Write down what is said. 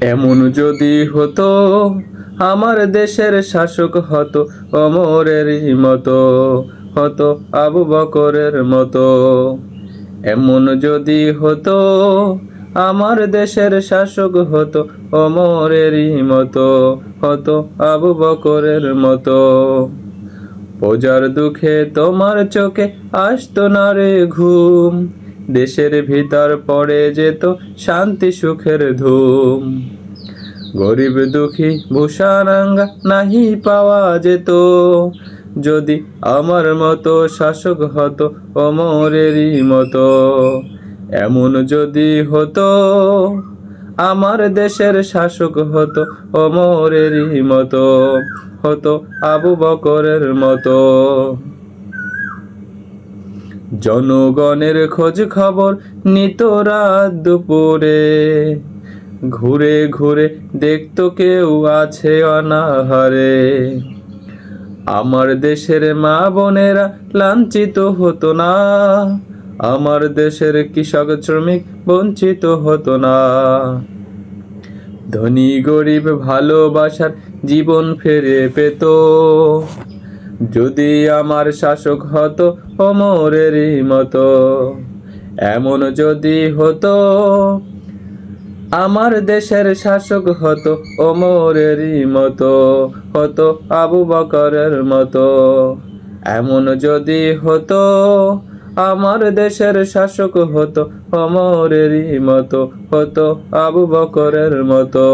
এমন যদি হতো আমার দেশের শাসক হতো ওমরেরই মতো, হতো আবু বকরের মতো। এমন যদি হতো আমার দেশের শাসক হতো ওমরেরই মতো, হতো আবু বকরের মতো। প্রজার দুঃখে তোমার চোখে আসতো না রে ঘুম, দেশের ভিতর পড়ে যেত শান্তি সুখের ধুম। গরিব দুঃখী ভূষারাঙ্গা নাহি পাওয়া যেত, যদি আমার মতো শাসক হতো ওমরেরই মতো। এমন যদি হতো আমার দেশের শাসক হতো ওমরেরই মতো, হতো আবু বকরের মতো। জনগণের খোঁজ খবর নিত রাত দুপুরে, ঘুরে ঘুরে দেখতো কেউ আছে অনাহারে। আমার দেশের মা বোনেরা লাঞ্ছিত হতো না, আমার দেশের কৃষক শ্রমিক বঞ্চিত হতো না। ধনী গরিব ভালোবাসার জীবন ফিরে পেত, যদি আমার শাসক হতো ওমরেরই মতো। এমন যদি হতো আমার দেশের শাসক হতো ওমরেরই মতো, হতো আবু বকরের মতো। এমন যদি হতো আমার দেশের শাসক হতো ওমরেরই মতো, হতো আবু বকরের মতো।